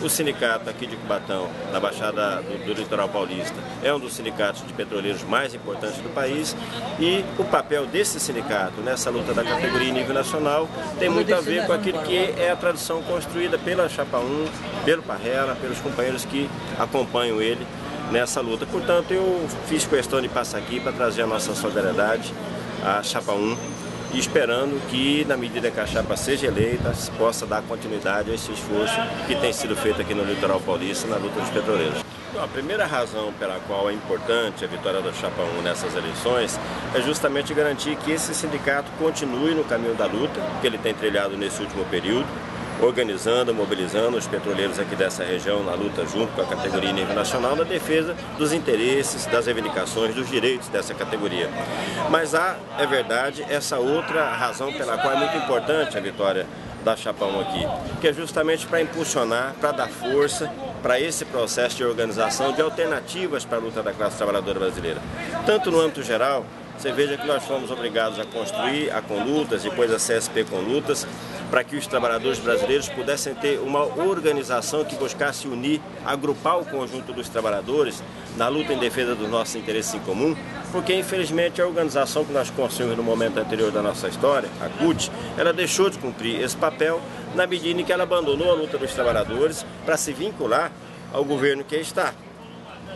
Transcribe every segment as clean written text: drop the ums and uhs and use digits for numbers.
O sindicato aqui de Cubatão, na Baixada do Litoral Paulista, é um dos sindicatos de petroleiros mais importantes do país e o papel desse sindicato nessa luta da categoria em nível nacional tem muito a ver com aquilo que é a tradição construída pela Chapa 1, pelo Parrella, pelos companheiros que acompanham ele nessa luta. Portanto, eu fiz questão de passar aqui para trazer a nossa solidariedade à Chapa 1 e esperando que, na medida que a chapa seja eleita, se possa dar continuidade a esse esforço que tem sido feito aqui no Litoral Paulista na luta dos petroleiros. Então, a primeira razão pela qual é importante a vitória da Chapa 1 nessas eleições é justamente garantir que esse sindicato continue no caminho da luta que ele tem trilhado nesse último período, organizando, mobilizando os petroleiros aqui dessa região na luta junto com a categoria em nível nacional na defesa dos interesses, das reivindicações, dos direitos dessa categoria. Mas há, é verdade, essa outra razão pela qual é muito importante a vitória da Chapa 1 aqui, que é justamente para impulsionar, para dar força para esse processo de organização de alternativas para a luta da classe trabalhadora brasileira. Tanto no âmbito geral, você veja que nós fomos obrigados a construir a Conlutas, depois a CSP Conlutas, para que os trabalhadores brasileiros pudessem ter uma organização que buscasse unir, agrupar o conjunto dos trabalhadores na luta em defesa dos nossos interesses em comum, porque infelizmente a organização que nós construímos no momento anterior da nossa história, a CUT, ela deixou de cumprir esse papel na medida em que ela abandonou a luta dos trabalhadores para se vincular ao governo que está.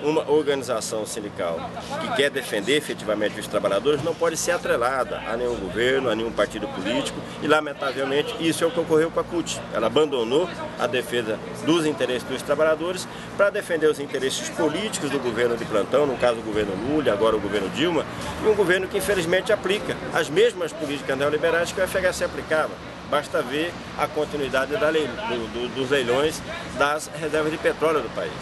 Uma organização sindical que quer defender efetivamente os trabalhadores não pode ser atrelada a nenhum governo, a nenhum partido político e, lamentavelmente, isso é o que ocorreu com a CUT. Ela abandonou a defesa dos interesses dos trabalhadores para defender os interesses políticos do governo de plantão, no caso o governo Lula, agora o governo Dilma, e um governo que infelizmente aplica as mesmas políticas neoliberais que o FHC aplicava. Basta ver a continuidade dos leilões das reservas de petróleo do país.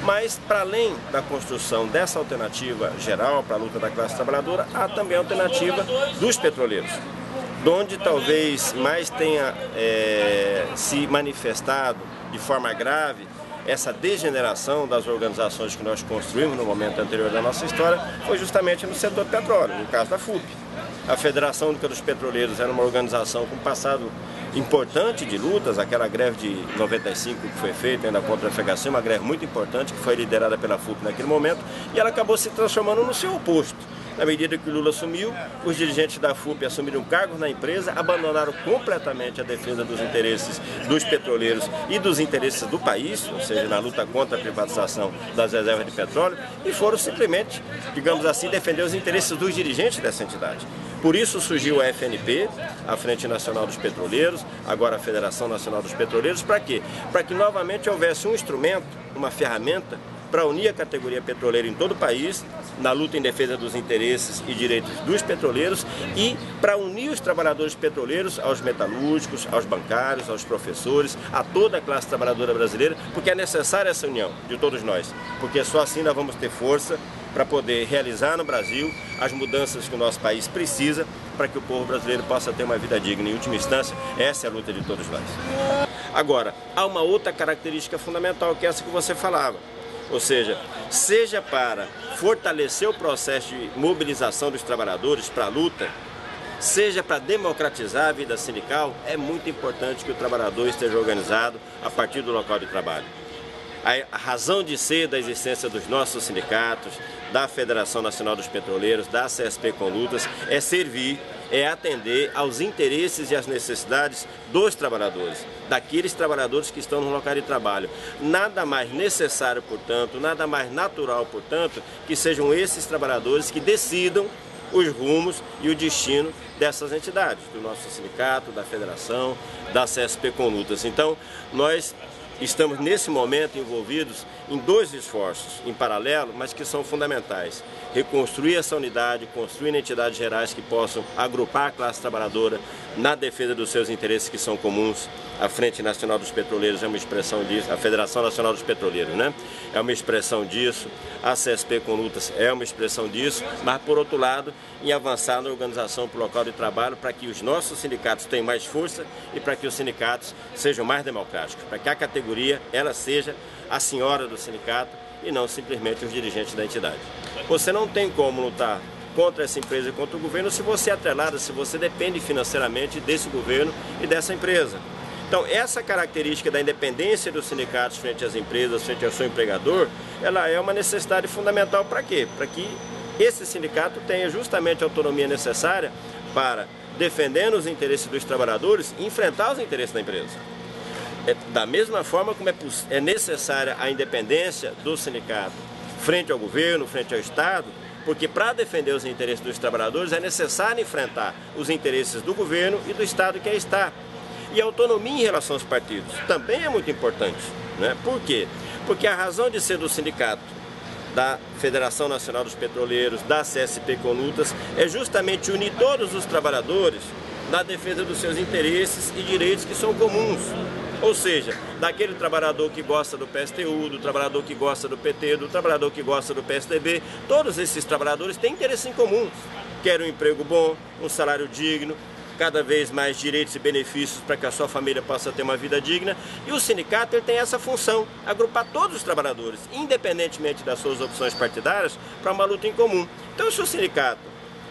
Mas, para além da construção dessa alternativa geral para a luta da classe trabalhadora, há também a alternativa dos petroleiros, onde talvez mais tenha se manifestado de forma grave essa degeneração das organizações que nós construímos no momento anterior da nossa história, foi justamente no setor petróleo, no caso da FUP. A Federação Única dos Petroleiros era uma organização com passado importante de lutas, aquela greve de 95 que foi feita ainda contra a FHC, uma greve muito importante que foi liderada pela FUP naquele momento, e ela acabou se transformando no seu oposto. Na medida que o Lula assumiu, os dirigentes da FUP assumiram cargos na empresa, abandonaram completamente a defesa dos interesses dos petroleiros e dos interesses do país, ou seja, na luta contra a privatização das reservas de petróleo, e foram simplesmente, digamos assim, defender os interesses dos dirigentes dessa entidade. Por isso surgiu a FNP, a Frente Nacional dos Petroleiros, agora a Federação Nacional dos Petroleiros, para quê? Para que novamente houvesse um instrumento, uma ferramenta, para unir a categoria petroleira em todo o país, na luta em defesa dos interesses e direitos dos petroleiros e para unir os trabalhadores petroleiros aos metalúrgicos, aos bancários, aos professores, a toda a classe trabalhadora brasileira, porque é necessária essa união de todos nós, porque só assim nós vamos ter força para poder realizar no Brasil as mudanças que o nosso país precisa para que o povo brasileiro possa ter uma vida digna. Em última instância, essa é a luta de todos nós. Agora, há uma outra característica fundamental, que é essa que você falava. Ou seja para fortalecer o processo de mobilização dos trabalhadores para a luta, seja para democratizar a vida sindical, é muito importante que o trabalhador esteja organizado a partir do local de trabalho. A razão de ser da existência dos nossos sindicatos, da Federação Nacional dos Petroleiros, da CSP Conlutas, é servir, é atender aos interesses e às necessidades dos trabalhadores, daqueles trabalhadores que estão no local de trabalho. Nada mais necessário, portanto, nada mais natural, portanto, que sejam esses trabalhadores que decidam os rumos e o destino dessas entidades, do nosso sindicato, da Federação, da CSP Conlutas. Então, nós estamos nesse momento envolvidos em dois esforços em paralelo, mas que são fundamentais. Reconstruir essa unidade, construir entidades gerais que possam agrupar a classe trabalhadora na defesa dos seus interesses que são comuns. A Frente Nacional dos Petroleiros é uma expressão disso, a Federação Nacional dos Petroleiros, né? É uma expressão disso, a CSP Conlutas é uma expressão disso, mas por outro lado, em avançar na organização para o local de trabalho para que os nossos sindicatos tenham mais força e para que os sindicatos sejam mais democráticos, para que a categoria ela seja a senhora do sindicato e não simplesmente os dirigentes da entidade. Você não tem como lutar contra essa empresa e contra o governo se você é atrelado, se você depende financeiramente desse governo e dessa empresa. Então, essa característica da independência dos sindicatos frente às empresas, frente ao seu empregador, ela é uma necessidade fundamental para quê? Para que esse sindicato tenha justamente a autonomia necessária para, defendendo os interesses dos trabalhadores, enfrentar os interesses da empresa. Da mesma forma como é necessária a independência do sindicato frente ao governo, frente ao Estado, porque para defender os interesses dos trabalhadores é necessário enfrentar os interesses do governo e do Estado que aí está. E a autonomia em relação aos partidos também é muito importante, né? Por quê? Porque a razão de ser do sindicato, da Federação Nacional dos Petroleiros, da CSP Conutas, é justamente unir todos os trabalhadores na defesa dos seus interesses e direitos que são comuns. Ou seja, daquele trabalhador que gosta do PSTU, do trabalhador que gosta do PT, do trabalhador que gosta do PSDB, todos esses trabalhadores têm interesse em comum. Querem um emprego bom, um salário digno, cada vez mais direitos e benefícios para que a sua família possa ter uma vida digna. E o sindicato ele tem essa função, agrupar todos os trabalhadores, independentemente das suas opções partidárias, para uma luta em comum. Então, se o sindicato,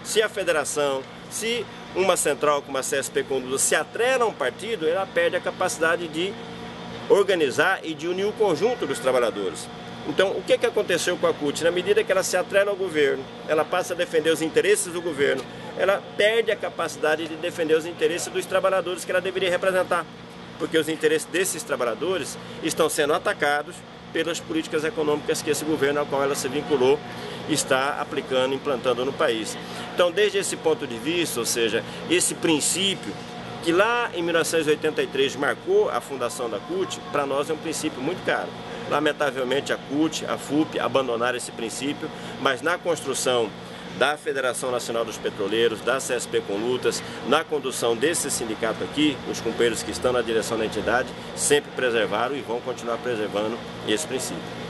se a federação, se uma central como a CSP Conduta se atrela a um partido, ela perde a capacidade de organizar e de unir o conjunto dos trabalhadores. Então, o que aconteceu com a CUT? Na medida que ela se atrela ao governo, ela passa a defender os interesses do governo, ela perde a capacidade de defender os interesses dos trabalhadores que ela deveria representar, porque os interesses desses trabalhadores estão sendo atacados pelas políticas econômicas que esse governo ao qual ela se vinculou está aplicando, implantando no país. Então, desde esse ponto de vista, ou seja, esse princípio que lá em 1983 marcou a fundação da CUT, para nós é um princípio muito caro. Lamentavelmente a CUT, a FUP abandonaram esse princípio, mas na construção da Federação Nacional dos Petroleiros, da CSP Conutas, na condução desse sindicato aqui, os companheiros que estão na direção da entidade sempre preservaram e vão continuar preservando esse princípio.